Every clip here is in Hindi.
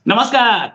नमस्कार।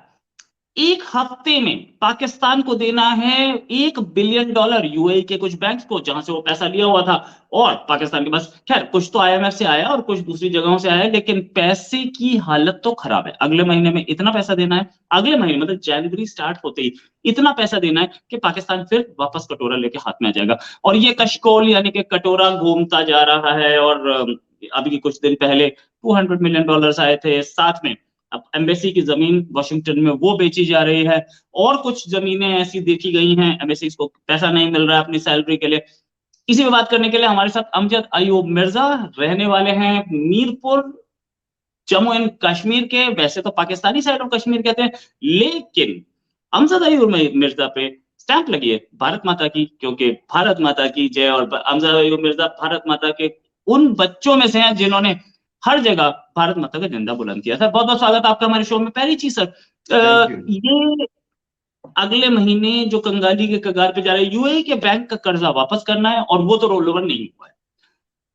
एक हफ्ते में पाकिस्तान को देना है $1 बिलियन यूएई के कुछ बैंक्स को जहां से वो पैसा लिया हुआ था। और पाकिस्तान के पास खैर कुछ तो आईएमएफ से आया और कुछ दूसरी जगहों से आया, लेकिन पैसे की हालत तो खराब है। अगले महीने में इतना पैसा देना है, अगले महीने मतलब जनवरी स्टार्ट होते ही इतना पैसा देना है कि पाकिस्तान फिर वापस कटोरा लेके हाथ में आ जाएगा। और ये कशकोल यानी कि कटोरा घूमता जा रहा है। और अभी कुछ दिन पहले $200 मिलियन आए थे। साथ में अब एम्बेसी की जमीन वाशिंगटन में वो बेची जा रही है। और कुछ जमीनें ऐसी देखी गई हैं, एम्बेसी को पैसा नहीं मिल रहा है अपनी सैलरी के लिए। इसी पे बात करने के लिए हमारे साथ अमजद अयूब मिर्जा रहने वाले हैं मीरपुर, जम्मू एंड कश्मीर के। वैसे तो पाकिस्तानी साइड ऑफ कश्मीर कहते हैं, लेकिन अमजद अयूब मिर्जा पे स्टैंप लगी है भारत माता की, क्योंकि भारत माता की जय। और अमजद अयूब मिर्जा भारत माता के उन बच्चों में से हैं जिन्होंने हर जगह भारत माता का झंडा बुलंद किया था। बहुत बहुत स्वागत आपका हमारे शो में। पहली चीज सर, थैंक यू। ये अगले महीने जो कंगाली के कगार पे जा रहे हैं, यूएई के बैंक का कर्जा वापस करना है और वो तो रोल ओवर नहीं हुआ है।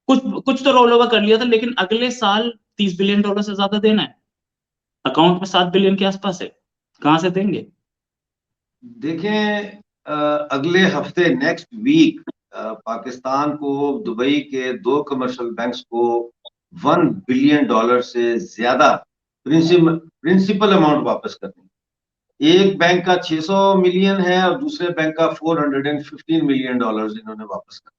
कुछ कुछ तो रोल ओवर कर लिया था, लेकिन अगले साल $30 बिलियन से ज्यादा देना है। अकाउंट में $7 बिलियन के आसपास है, कहां से देंगे? देखें, अगले हफ्ते नेक्स्ट वीक पाकिस्तान को दुबई के 2 कमर्शियल बैंक्स को $1 बिलियन से ज्यादा प्रिंसिपल अमाउंट वापस करनी। एक बैंक का 600 मिलियन है और दूसरे बैंक का $415 मिलियन इन्होंने वापस कर।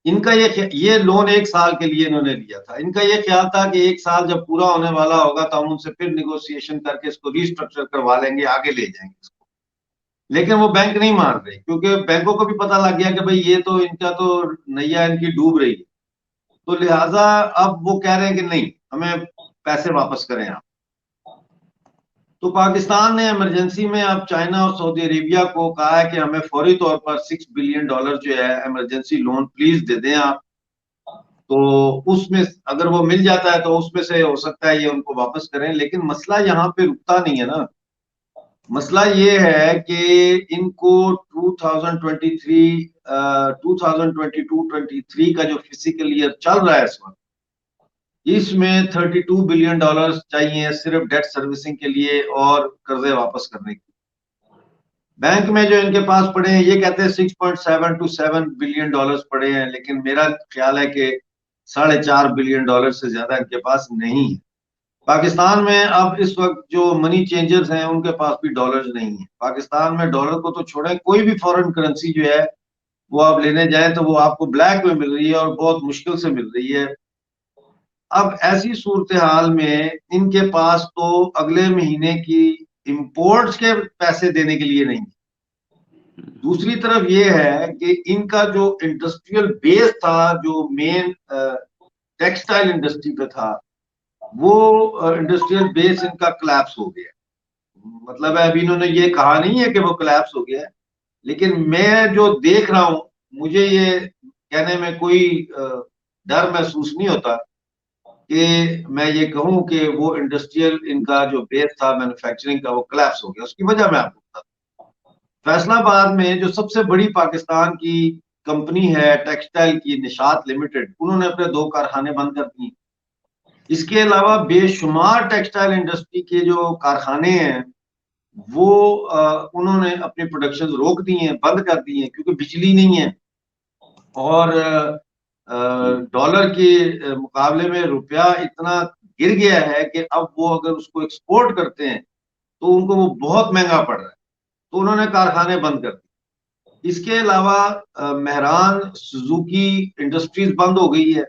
इनका ये लोन 1 साल के लिए इन्होंने लिया था। इनका ये ख्याल था कि 1 साल जब पूरा होने वाला होगा तो हम उनसे फिर निगोशिएशन करके इसको रिस्ट्रक्चर करवा लेंगे, आगे ले जाएंगे इसको। लेकिन वो बैंक नहीं मान रहे, क्योंकि बैंकों को भी पता लग गया कि भाई ये तो इनका तो नैया इनकी डूब रही है। तो लिहाजा अब वो कह रहे हैं कि नहीं, हमें पैसे वापस करें आप। तो पाकिस्तान ने इमरजेंसी में अब चाइना और सऊदी अरेबिया को कहा है कि हमें फौरी तौर पर $6 बिलियन जो है इमरजेंसी लोन प्लीज दे दें आप। तो उसमें अगर वो मिल जाता है तो उसमें से हो सकता है ये उनको वापस करें। लेकिन मसला यहाँ पे रुकता नहीं है ना। मसला ये है कि इनको 2023 2022-23 का जो फिजिकल ईयर चल रहा है इस वक्त, इसमें $32 बिलियन चाहिए सिर्फ डेट सर्विसिंग के लिए और कर्जे वापस करने के। बैंक में जो इनके पास पड़े हैं, ये कहते हैं 6.7 to 7 बिलियन डॉलर्स पड़े हैं, लेकिन मेरा ख्याल है कि $4.5 बिलियन से ज्यादा इनके पास नहीं है। पाकिस्तान में अब इस वक्त जो मनी चेंजर्स हैं उनके पास भी डॉलर्स नहीं है। पाकिस्तान में डॉलर को तो छोड़ें, कोई भी फॉरेन करेंसी जो है वो आप लेने जाएं तो वो आपको ब्लैक में मिल रही है और बहुत मुश्किल से मिल रही है। अब ऐसी सूरत हाल में इनके पास तो अगले महीने की इंपोर्ट्स के पैसे देने के लिए नहीं। दूसरी तरफ ये है कि इनका जो इंडस्ट्रियल बेस था, जो मेन टेक्सटाइल इंडस्ट्री पे था, वो इंडस्ट्रियल बेस इनका कोलैप्स हो गया। मतलब है, अभी इन्होंने ये कहा नहीं है कि वो कोलैप्स हो गया है, लेकिन मैं जो देख रहा हूं, मुझे ये कहने में कोई डर महसूस नहीं होता कि मैं ये कहूं कि वो इंडस्ट्रियल इनका जो बेस था मैन्युफैक्चरिंग का, वो कोलैप्स हो गया। उसकी वजह मैं आपको बताता हूं। फैसलाबाद में जो सबसे बड़ी पाकिस्तान की कंपनी है टेक्सटाइल की, निशात लिमिटेड, उन्होंने अपने 2 कारखाने बंद कर दिए। इसके अलावा बेशुमार टेक्सटाइल इंडस्ट्री के जो कारखाने हैं वो उन्होंने अपनी प्रोडक्शन रोक दी है, बंद कर दी है, क्योंकि बिजली नहीं है। और डॉलर के मुकाबले में रुपया इतना गिर गया है कि अब वो अगर उसको एक्सपोर्ट करते हैं तो उनको वो बहुत महंगा पड़ रहा है। तो उन्होंने कारखाने बंद कर दिए। इसके अलावा मेहरान सुजुकी इंडस्ट्रीज बंद हो गई है।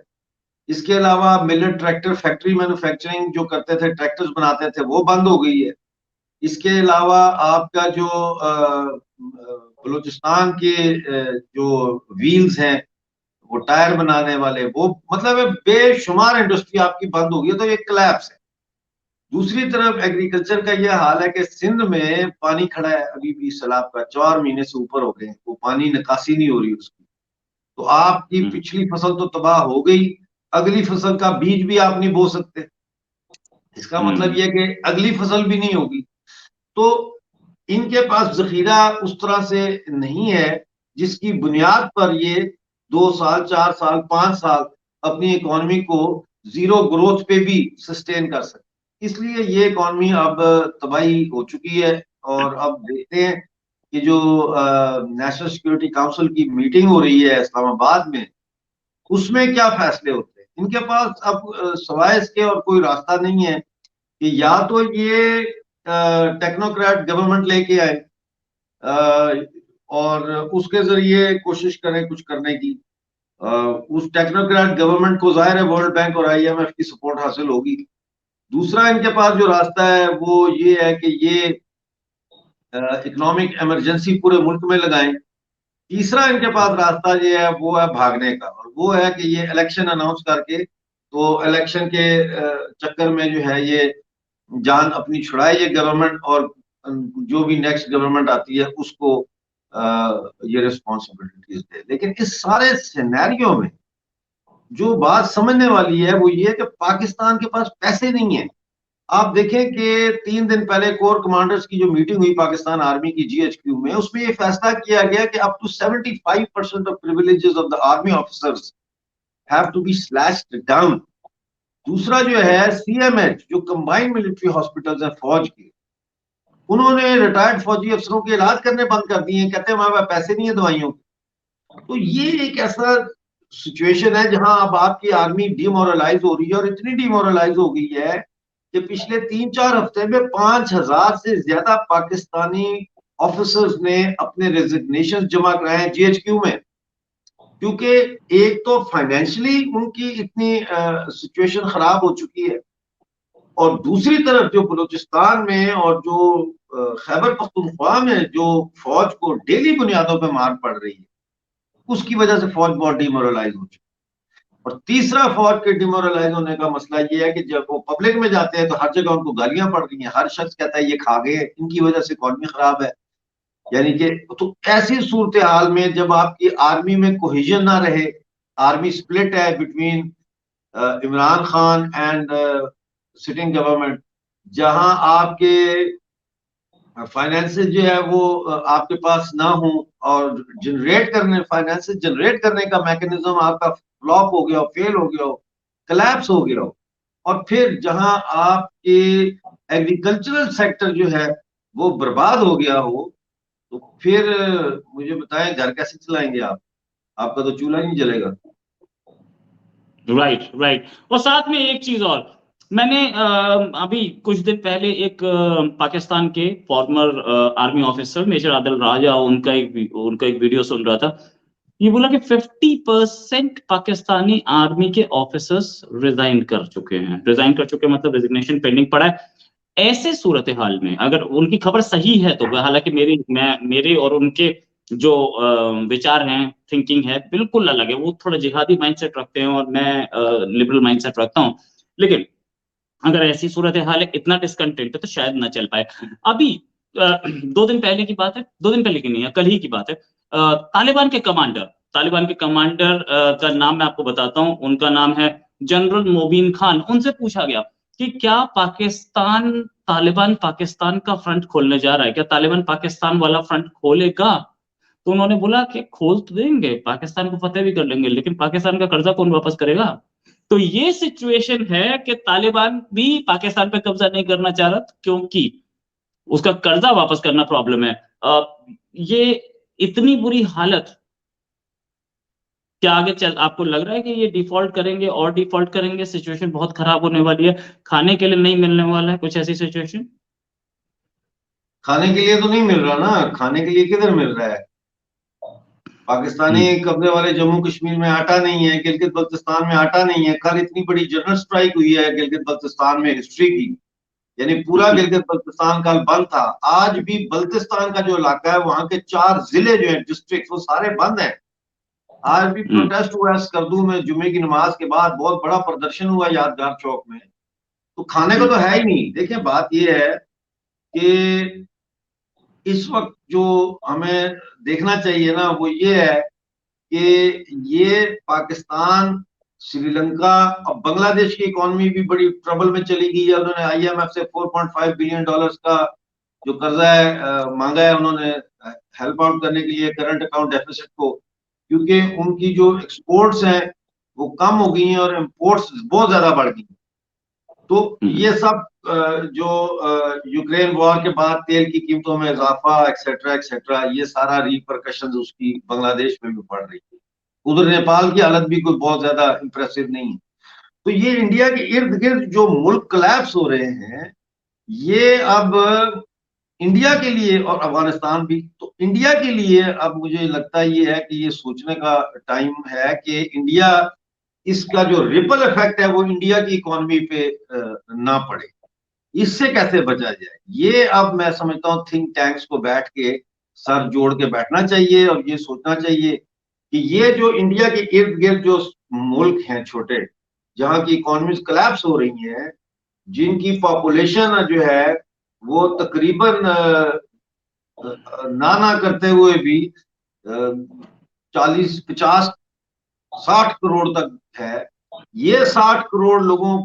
इसके अलावा मिलर ट्रैक्टर फैक्ट्री मैन्युफैक्चरिंग जो करते थे, ट्रैक्टर्स बनाते थे, वो बंद हो गई है। इसके अलावा आपका जो बलूचिस्तान के जो व्हील्स हैं, वो टायर बनाने वाले, वो मतलब बेशुमार इंडस्ट्री आपकी बंद हो गई है। तो ये कोलैप्स है। दूसरी तरफ एग्रीकल्चर का यह हाल है कि सिंध में पानी खड़ा है अभी भी, सैलाब का 4 महीने से ऊपर हो गए, वो पानी निकासी नहीं हो रही उसकी। तो आपकी पिछली फसल तो तबाह हो गई, अगली फसल का बीज भी आप नहीं बो सकते। इसका मतलब यह कि अगली फसल भी नहीं होगी। तो इनके पास जखीरा उस तरह से नहीं है जिसकी बुनियाद पर ये 2 साल, 4 साल, 5 साल अपनी इकोनॉमी को जीरो ग्रोथ पे भी सस्टेन कर सकते। इसलिए ये इकॉनमी अब तबाही हो चुकी है। और अब देखते हैं कि जो नेशनल सिक्योरिटी काउंसिल की मीटिंग हो रही है इस्लामाबाद में, उसमें क्या फैसले होते हैं। इनके पास अब सवाए इसके और कोई रास्ता नहीं है कि या तो ये टेक्नोक्रेट गवर्नमेंट लेके आए और उसके जरिए कोशिश करें कुछ करने की। उस टेक्नोक्रेट गवर्नमेंट को जाहिर है वर्ल्ड बैंक और आईएमएफ की सपोर्ट हासिल होगी। दूसरा इनके पास जो रास्ता है वो ये है कि ये इकोनॉमिक इमरजेंसी पूरे मुल्क में लगाएं। तीसरा इनके पास रास्ता ये है वो है भागने का, और वो है कि ये इलेक्शन अनाउंस करके, तो इलेक्शन के चक्कर में जो है ये जान अपनी छुड़ाए ये गवर्नमेंट, और जो भी नेक्स्ट गवर्नमेंट आती है उसको ये रिस्पॉन्सिबिलिटीज दे। लेकिन इस सारे सिनेरियो में जो बात समझने वाली है वो ये है कि पाकिस्तान के पास पैसे नहीं है। आप देखें कि 3 दिन पहले कोर कमांडर्स की जो मीटिंग हुई पाकिस्तान आर्मी की जीएचक्यू में, उसमें ये फैसला किया गया कि up to 75% of privileges of the army officers have to be slashed down. दूसरा जो है सीएमएच, जो कंबाइंड मिलिट्री हॉस्पिटल्स हैं फौज के, उन्होंने रिटायर्ड फौजी अफसरों के इलाज करने बंद कर दिए, कहते हैं हमारे पास पैसे नहीं है दवाइयों के। तो ये एक ऐसा सिचुएशन है जहां अब आपकी आर्मी डिमोरलाइज हो रही है, और इतनी डिमोरलाइज हो गई है कि पिछले 3-4 हफ्ते में 5,000 से ज्यादा पाकिस्तानी ऑफिसर्स ने अपने रेजिग्नेशन जमा कराए हैं जीएचक्यू में। क्योंकि एक तो फाइनेंशियली उनकी इतनी सिचुएशन खराब हो चुकी है, और दूसरी तरफ जो बलूचिस्तान में और जो खैबर पख्तूनख्वा में जो फौज को डेली बुनियादों पर मार पड़ रही है, उसकी वजह से फौज बहुत डिमोरलाइज हो चुकी है। और तीसरा फौज के डिमोरलाइज होने का मसला ये है कि जब वो पब्लिक में जाते हैं तो हर जगह उनको गालियां पड़ रही हैं, हर शख्स कहता है ये खा गए, इनकी वजह से इकॉनमी खराब है। यानी कि तो ऐसी सूरत हाल में जब आपकी आर्मी में कोहिजन ना रहे, आर्मी स्प्लिट है between Imran Khan and sitting government, जहां आपके फाइनेंसेस जो है वो आपके पास ना हो, और फाइनेंसेस जनरेट करने का मैकेनिज्म आपका फ्लॉप हो गया हो, फेल हो गया हो, कलैप्स हो गया हो, और फिर जहां आपके एग्रीकल्चरल सेक्टर जो है वो बर्बाद हो गया हो, तो फिर मुझे बताएं घर कैसे चलाएंगे आप? आपका तो चूल्हा नहीं जलेगा। Right right. और साथ में एक चीज और, मैंने अभी कुछ दिन पहले एक पाकिस्तान के former army officer major Adil Raja, उनका एक वीडियो सुन रहा था। ये बोला कि 50% पाकिस्तानी आर्मी के ऑफिसर्स रिजाइन कर चुके हैं। रिजाइन कर चुके मतलब रेजिग्नेशन पेंडिंग पड़ा है। ऐसे सूरत हाल में अगर उनकी खबर सही है तो, हालांकि मेरे और उनके जो विचार हैं, थिंकिंग है, बिल्कुल अलग है। वो थोड़ा जिहादी माइंडसेट रखते हैं और मैं लिबरल माइंडसेट रखता हूँ। लेकिन अगर ऐसी सूरत हाल है, इतना डिसकंटेंट है, तो शायद ना चल पाए। अभी 2 दिन पहले की बात है, 2 दिन पहले की नहीं है, कल ही की बात है। तालिबान के कमांडर का नाम मैं आपको बताता हूँ। उनका नाम है जनरल मोबिन खान। उनसे पूछा गया कि क्या तालिबान पाकिस्तान का फ्रंट खोलने जा रहा है, क्या तालिबान पाकिस्तान वाला फ्रंट खोलेगा? तो उन्होंने बोला कि खोल तो देंगे, पाकिस्तान को फतेह भी कर लेंगे, लेकिन पाकिस्तान का कर्जा कौन वापस करेगा? तो ये सिचुएशन है कि तालिबान भी पाकिस्तान पे कब्जा नहीं करना चाह रहा, क्योंकि उसका कर्जा वापस करना प्रॉब्लम है। ये इतनी बुरी हालत, क्या आगे चल आपको लग रहा है कि ये डिफॉल्ट करेंगे और डिफॉल्ट करेंगे, सिचुएशन बहुत खराब होने वाली है, खाने के लिए नहीं मिलने वाला है, कुछ ऐसी सिचुएशन? खाने के लिए तो नहीं मिल रहा ना, खाने के लिए किधर मिल रहा है? पाकिस्तानी कब्जे वाले जम्मू कश्मीर में आटा नहीं है, गिलगित बल्तिस्तान में आटा नहीं है। कल इतनी बड़ी जनरल स्ट्राइक हुई है गिलगित बल्तिस्तान में हिस्ट्री की, यानी पूरा गिलगित बल्तिस्तान कल बंद था। आज भी बल्तिस्तान का जो इलाका है, वहां के 4 जिले जो है, डिस्ट्रिक्ट, वो सारे बंद हैं। आज भी प्रोटेस्ट हुआ है स्कर्दू में, जुमे की नमाज के बाद बहुत बड़ा प्रदर्शन हुआ यादगार चौक में। तो खाने को तो है ही नहीं। देखिए बात यह है कि इस वक्त जो हमें देखना चाहिए ना वो ये है कि ये पाकिस्तान, श्रीलंका, अब बांग्लादेश की इकोनॉमी भी बड़ी ट्रबल में चली गई है। उन्होंने आईएमएफ से $4.5 बिलियन का जो कर्जा है मांगा है उन्होंने, हेल्प आउट करने के लिए करंट अकाउंट डेफिसिट को, क्योंकि उनकी जो एक्सपोर्ट्स हैं वो कम हो गई हैं और इम्पोर्ट्स बहुत ज्यादा बढ़ गई हैं। तो ये सब जो यूक्रेन वॉर के बाद तेल की कीमतों में इजाफा एक्सेट्रा एक्सेट्रा, ये सारा रिपरकशन उसकी बांग्लादेश में भी पड़ रही है। उधर नेपाल की हालत भी कोई बहुत ज्यादा इंप्रेसिव नहीं है। तो ये इंडिया के इर्द गिर्द जो मुल्क कोलैप्स हो रहे हैं, ये अब इंडिया के लिए और अफगानिस्तान भी, तो इंडिया के लिए अब मुझे लगता ये है कि ये सोचने का टाइम है कि इंडिया, इसका जो रिपल इफेक्ट है वो इंडिया की इकोनॉमी पे ना पड़े, इससे कैसे बचा जाए। ये अब मैं समझता हूँ थिंक टैंक्स को बैठ के सर जोड़ के बैठना चाहिए और ये सोचना चाहिए कि ये जो इंडिया के इर्द गिर्द जो मुल्क हैं छोटे, जहाँ की इकोनॉमीज कोलैप्स हो रही हैं, जिनकी पॉपुलेशन जो है वो तकरीबन ना करते हुए भी 40, 50, 60 करोड़ तक है। ये 60 करोड़ लोगों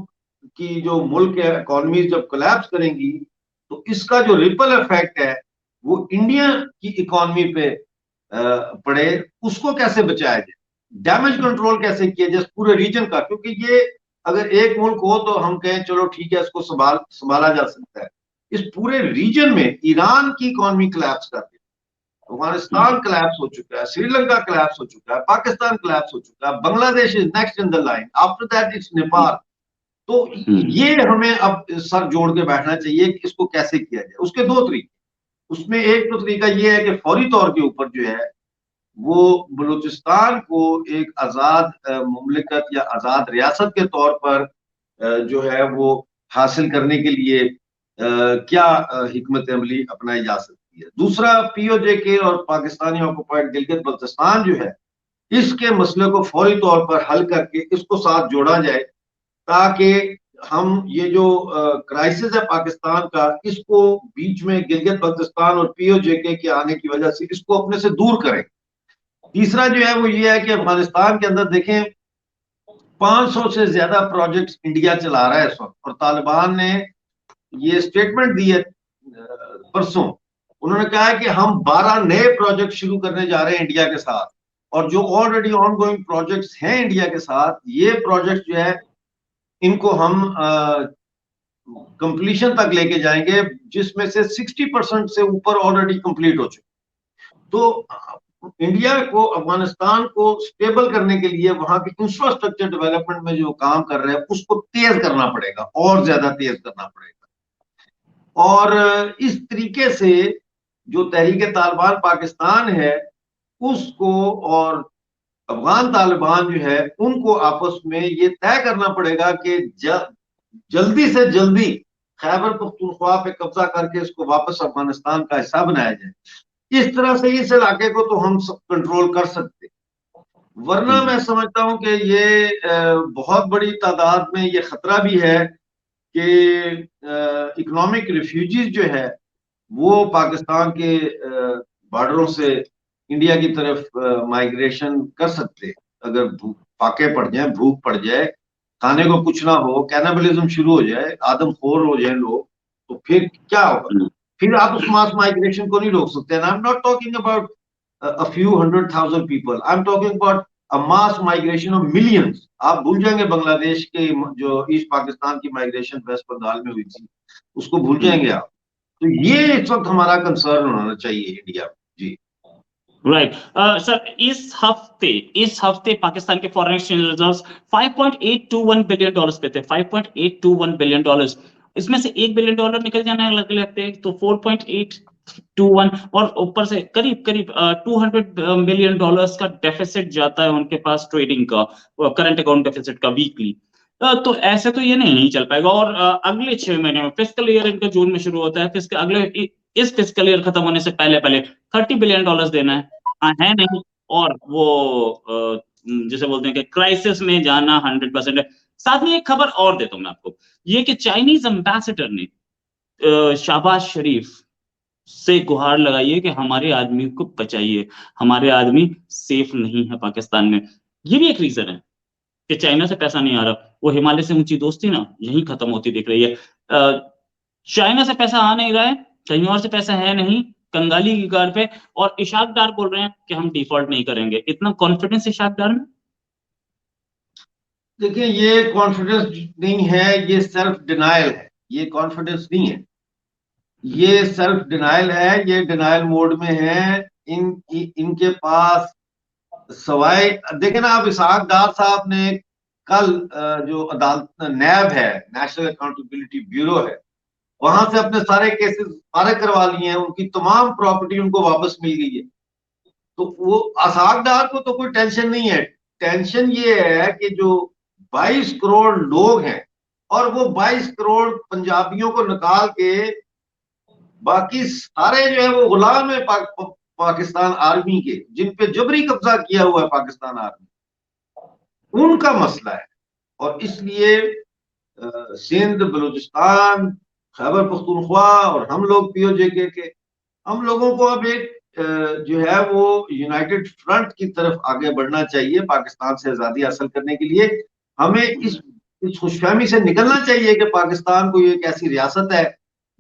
की जो मुल्क है इकोनॉमी जब कोलैप्स करेंगी, तो इसका जो रिपल इफेक्ट है वो इंडिया की इकोनॉमी पे पड़े, उसको कैसे बचाया जाए, डैमेज कंट्रोल कैसे किया जाए पूरे रीजन का। क्योंकि ये अगर एक मुल्क हो तो हम कहें चलो ठीक है, इसको संभाला जा सकता है। इस पूरे रीजन में ईरान की इकोनॉमी कोलैप्स कर रही है, अफगानिस्तान कोलैप्स हो चुका है, श्रीलंका कोलैप्स हो चुका है, पाकिस्तान कोलैप्स हो चुका है, Bangladesh is next in the line, after that it's Nepal. तो ये हमें अब सर जोड़ के बैठना चाहिए कि इसको कैसे किया जाए। उसके दो तरीके, उसमें एक तो तरीका ये है कि फौरी तौर के ऊपर जो है वो बलूचिस्तान को एक आजाद मुमलिकत या आजाद रियासत के तौर पर जो है वो हासिल करने के लिए क्या हिकमत अमली अपनाई जा सकती है। दूसरा, पीओजे और पाकिस्तानी ऑक्युपाइड गिलगित बल्तिस्तान जो है, इसके मसले को फौरी तौर पर हल करके इसको साथ जोड़ा जाए, ताकि हम ये जो क्राइसिस है पाकिस्तान का, इसको बीच में गिलगित बल्तिस्तान और पीओजे के आने की वजह से इसको अपने से दूर करें। तीसरा जो है वो ये है कि अफगानिस्तान के अंदर देखें 500 से ज्यादा प्रोजेक्ट्स इंडिया चला रहा है इस वक्त, और तालिबान ने ये स्टेटमेंट दी है परसों, उन्होंने कहा है कि हम 12 नए प्रोजेक्ट शुरू करने जा रहे हैं इंडिया के साथ, और जो ऑलरेडी ऑन गोइंग प्रोजेक्ट्स हैं इंडिया के साथ, ये प्रोजेक्ट जो है इनको हम कंप्लीशन तक लेके जाएंगे, जिसमें से 60% से ऊपर ऑलरेडी कंप्लीट हो चुके। तो इंडिया को, अफगानिस्तान को स्टेबल करने के लिए वहां के इंफ्रास्ट्रक्चर डेवलपमेंट में जो काम कर रहे हैं उसको तेज करना पड़ेगा, और ज्यादा तेज करना पड़ेगा। और इस तरीके से जो तहरीक तालिबान पाकिस्तान है उसको और अफगान तालिबान जो है उनको आपस में ये तय करना पड़ेगा कि जल्दी से जल्दी खैबर पख्तूनख्वा पे कब्जा करके इसको वापस अफगानिस्तान का हिस्सा बनाया जाए। इस तरह से इस इलाके को तो हम सब कंट्रोल कर सकते, वरना मैं समझता हूं कि ये बहुत बड़ी तादाद में ये खतरा भी है कि इकोनॉमिक रिफ्यूजीज जो है वो पाकिस्तान के बॉर्डरों से इंडिया की तरफ माइग्रेशन कर सकते। अगर फाके पड़ जाए, भूख पड़ जाए, खाने को कुछ ना हो, कैनिबलिज्म शुरू हो जाए, आदमखोर हो जाए लोग, तो फिर क्या होगा? फिर आप उस मास माइग्रेशन को नहीं रोक सकते। I am not talking about a few 100,000 people, I'm talking about a mass migration of millions। आप भूल जाएंगे बांग्लादेश के जो ईस्ट पाकिस्तान की माइग्रेशन वेस्ट बंगाल में हुई थी, उसको भूल जाएंगे आप। तो ये इस वक्त हमारा कंसर्न होना चाहिए इंडिया में। जी राइट सर, इस हफ्ते पाकिस्तान के फॉरेन एक्सचेंज रिजर्व्स $5.821 बिलियन पे थे, $5.821 बिलियन। इसमें से $1 बिलियन निकल जाना अगले हफ्ते, तो 4.821, और ऊपर से करीब करीब $200 मिलियन का डेफिसिट जाता है उनके पास, ट्रेडिंग का, करंट अकाउंट डेफिसिट का वीकली। तो ऐसे तो ये नहीं चल पाएगा। और अगले 6 महीने में, फिस्कल ईयर इनका जून में शुरू होता है, इस फिस्कल ईयर खत्म होने से पहले पहले $30 बिलियन देना है नहीं, और वो जिसे बोलते हैं कि क्राइसिस में जाना 100% है। साथ में एक खबर और देता हूं मैं आपको, ये कि चाइनीज एम्बेसडर ने शहबाज शरीफ से गुहार लगाई है कि हमारे आदमी को बचाइए, हमारे आदमी सेफ नहीं है पाकिस्तान में। ये भी एक रीजन है कि चाइना से पैसा नहीं आ रहा। वो हिमालय से ऊंची दोस्ती ना यही खत्म होती दिख रही है। चाइना से पैसा आ नहीं रहा है, कहीं और से पैसा है नहीं, कंगाली की कार पे, और इशाक डार बोल रहे हैं कि हम डिफॉल्ट नहीं करेंगे। इतना कॉन्फिडेंस इशाक डार में। देखिए, ये कॉन्फिडेंस नहीं है, ये सेल्फ डिनायल है। ये कॉन्फिडेंस नहीं है, ये सेल्फ डिनायल है। ये डिनायल मोड में है। इनके पास सवाए, देखे ना आप, इसहाक डार साहब ने कल जो अदालत नैब है, नेशनल अकाउंटेबिलिटी ब्यूरो है, वहां से अपने सारे केसेस फारिग करवा लिए हैं। उनकी तमाम प्रॉपर्टी उनको वापस मिल गई है। तो वो इसहाक डार को तो कोई टेंशन नहीं है। टेंशन ये है कि जो 22 करोड़ लोग हैं, और वो 22 करोड़ पंजाबियों को निकाल के बाकी सारे जो है वो गुलाम है पाकिस्तान आर्मी के, जिन पे जबरी कब्जा किया हुआ है पाकिस्तान आर्मी, उनका मसला है। और इसलिए सिंध, बलूचिस्तान, खैबर पख्तूनख्वा और हम लोग पीओजे के हम लोगों को अब एक जो है वो यूनाइटेड फ्रंट की तरफ आगे बढ़ना चाहिए पाकिस्तान से आजादी हासिल करने के लिए। हमें इस खुशफहमी से निकलना चाहिए कि पाकिस्तान को एक ऐसी रियासत है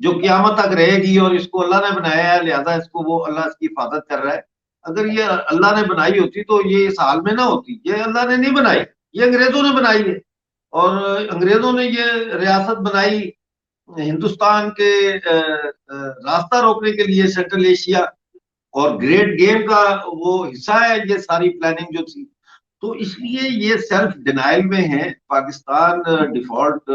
जो क़यामत तक रहेगी, और इसको अल्लाह ने बनाया है, लिहाजा इसको वो अल्लाह इसकी हिफाजत कर रहा है। अगर ये अल्लाह ने बनाई होती तो ये इस हाल में ना होती। ये अल्लाह ने नहीं बनाई, ये अंग्रेजों ने बनाई है। और अंग्रेजों ने ये रियासत बनाई हिंदुस्तान के रास्ता रोकने के लिए, सेंट्रल एशिया और ग्रेट गेम का वो हिस्सा है ये सारी प्लानिंग जो थी। तो इसलिए ये सेल्फ डिनाइल में है पाकिस्तान। डिफॉल्ट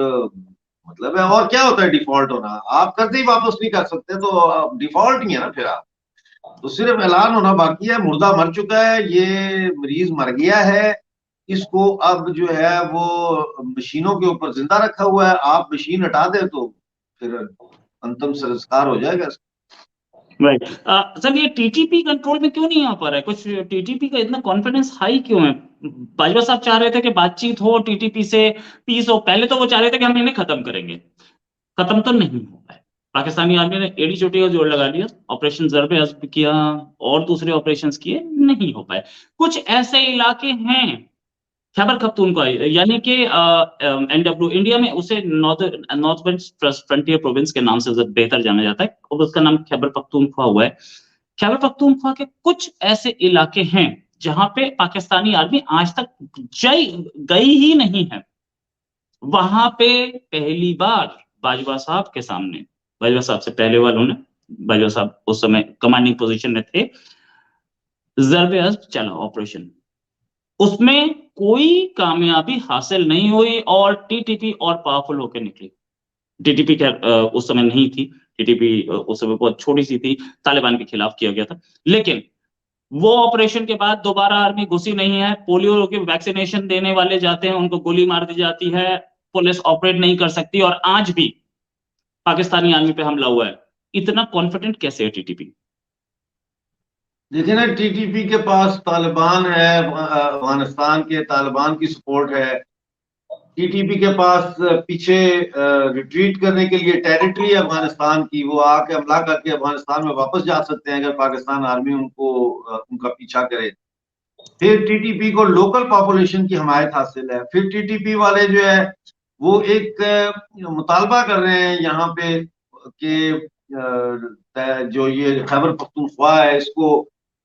मतलब है, और क्या होता है डिफॉल्ट होना? आप कर्ज ही वापस नहीं कर सकते तो डिफॉल्ट ही है ना फिर आप। तो सिर्फ ऐलान होना बाकी है। मुर्दा मर चुका है, ये मरीज मर गया है। इसको अब जो है वो मशीनों के ऊपर जिंदा रखा हुआ है। आप मशीन हटा दे तो फिर अंतिम संस्कार हो जाएगा। राइट। सर, ये टीटीपी कंट्रोल में क्यों नहीं आ पा रहा है? कुछ टीटीपी का इतना कॉन्फिडेंस हाई क्यों है? बाजवा साहब चाह रहे थे कि बातचीत हो, टीटीपी से पीस हो। पहले तो वो चाह रहे थे कि हम इन्हें खत्म करेंगे। खत्म तो नहीं हो पाए। पाकिस्तानी आर्मी ने एड़ी चोटी का जोड़ लगा लिया, ऑपरेशन ज़रब अज़ब किया और दूसरे ऑपरेशंस किए, नहीं हो पाए। कुछ ऐसे इलाके हैं खैबर पख्तूनख्वा, यानी कि एनडब्ल्यू इंडिया में उसे नॉर्थ वेस्ट फ्रंटियर प्रोविंस के नाम से बेहतर जाना जाता है, और उसका नाम खैबर पख्तूनख्वा हुआ है। खैबर पख्तूनख्वा के कुछ ऐसे इलाके हैं जहां पे पाकिस्तानी आर्मी आज तक गई ही नहीं है। वहां पे पहली बार बाजवा साहब के सामने, बाजवा साहब से पहले वालों ने, बाजवा साहब उस समय कमांडिंग पोजीशन में थे, ज़रब अज़ब चला ऑपरेशन। उसमें कोई कामयाबी हासिल नहीं हुई और टीटीपी और पावरफुल होकर निकली। टीटीपी खैर उस समय नहीं थी। टीटीपी उस समय बहुत छोटी सी थी, तालिबान के खिलाफ किया गया था। लेकिन वो ऑपरेशन के बाद दोबारा आर्मी घुसी नहीं है। पोलियो के वैक्सीनेशन देने वाले जाते हैं, उनको गोली मार दी जाती है, पुलिस ऑपरेट नहीं कर सकती, और आज भी पाकिस्तानी आर्मी पे हमला हुआ है। इतना कॉन्फिडेंट कैसे है टीटीपी? देखिए ना, टीटीपी के पास तालिबान है, अफगानिस्तान के तालिबान की सपोर्ट है। टीटीपी के पास पीछे रिट्रीट करने के लिए टेरिटरी है अफगानिस्तान की, वो आके हमला करके अफगानिस्तान में वापस जा सकते हैं अगर पाकिस्तान आर्मी उनको उनका पीछा करे। फिर टीटीपी को लोकल पॉपुलेशन की हमायत हासिल है। फिर टीटीपी वाले जो है वो एक मुतालबा कर रहे हैं यहाँ पे कि जो ये खैबर पख्तूनख्वा है इसको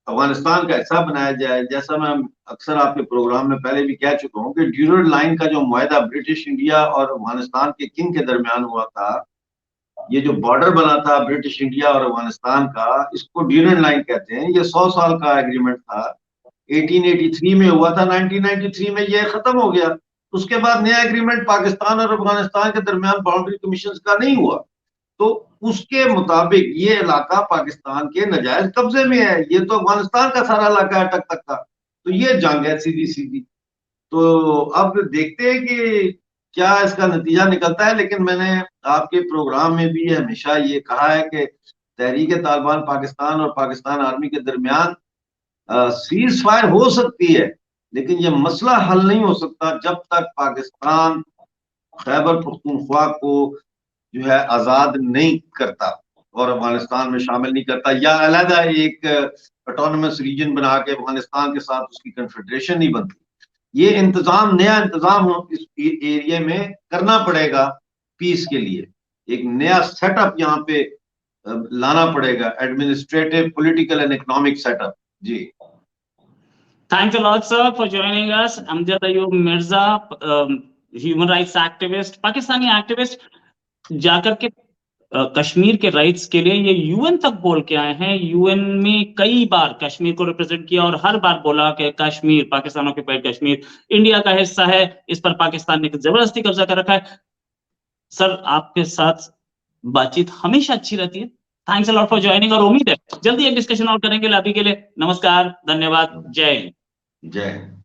अफगानिस्तान का हिस्सा बनाया जाए। जैसा मैं अक्सर आपके प्रोग्राम में पहले भी कह चुका हूँ कि ड्यूरल लाइन का जो मुआहदा ब्रिटिश इंडिया और अफगानिस्तान के किंग के दरमियान हुआ था, ये जो बॉर्डर बना था ब्रिटिश इंडिया और अफगानिस्तान का, इसको ड्यूरल लाइन कहते हैं। ये 100 साल का एग्रीमेंट था, 1883 में हुआ था। 1993 में ये खत्म हो गया। उसके बाद नया एग्रीमेंट पाकिस्तान और अफगानिस्तान के दरमियान बाउंड्री कमीशन का नहीं हुआ। तो उसके मुताबिक ये इलाका पाकिस्तान के नजायज कब्जे में है। ये तो अफगानिस्तान का सारा इलाका है, टक तक का। तो ये जंग है सीधी सीधी। तो अब देखते हैं कि क्या इसका नतीजा निकलता है। लेकिन मैंने आपके प्रोग्राम में भी हमेशा ये कहा है कि तहरीक तालिबान पाकिस्तान और पाकिस्तान आर्मी के दरमियान सीज फायर हो सकती है, लेकिन ये मसला हल नहीं हो सकता जब तक पाकिस्तान खैबर पख्तूनख्वा को जो है आजाद नहीं करता और अफगानिस्तान में शामिल नहीं करता, या अलहदा एक ऑटोनमस रीजन बना के अफगानिस्तान के साथ उसकी कन्फेडरेशन नहीं बनती। ये इंतजाम, नया इंतजाम इस एरिया में करना पड़ेगा पीस के लिए। एक नया सेटअप यहाँ पे लाना पड़ेगा, administrative, political and economic setup. जी Thanks a lot, sir, for joining us. Amjad Ayub Mirza, human rights activist, Pakistani activist, जाकर के कश्मीर के राइट्स के लिए ये यूएन तक बोल के आए हैं। यूएन में कई बार कश्मीर को रिप्रेजेंट किया और हर बार बोला कि कश्मीर, पाकिस्तान ऑक्युपाइड कश्मीर इंडिया का हिस्सा है, इस पर पाकिस्तान ने जबरदस्ती कब्जा कर रखा है। सर, आपके साथ बातचीत हमेशा अच्छी रहती है। Thanks a lot for joining, और उम्मीद है जल्दी एक डिस्कशन और करेंगे। अभी के लिए नमस्कार, धन्यवाद, जय हिंद। जय हिंद।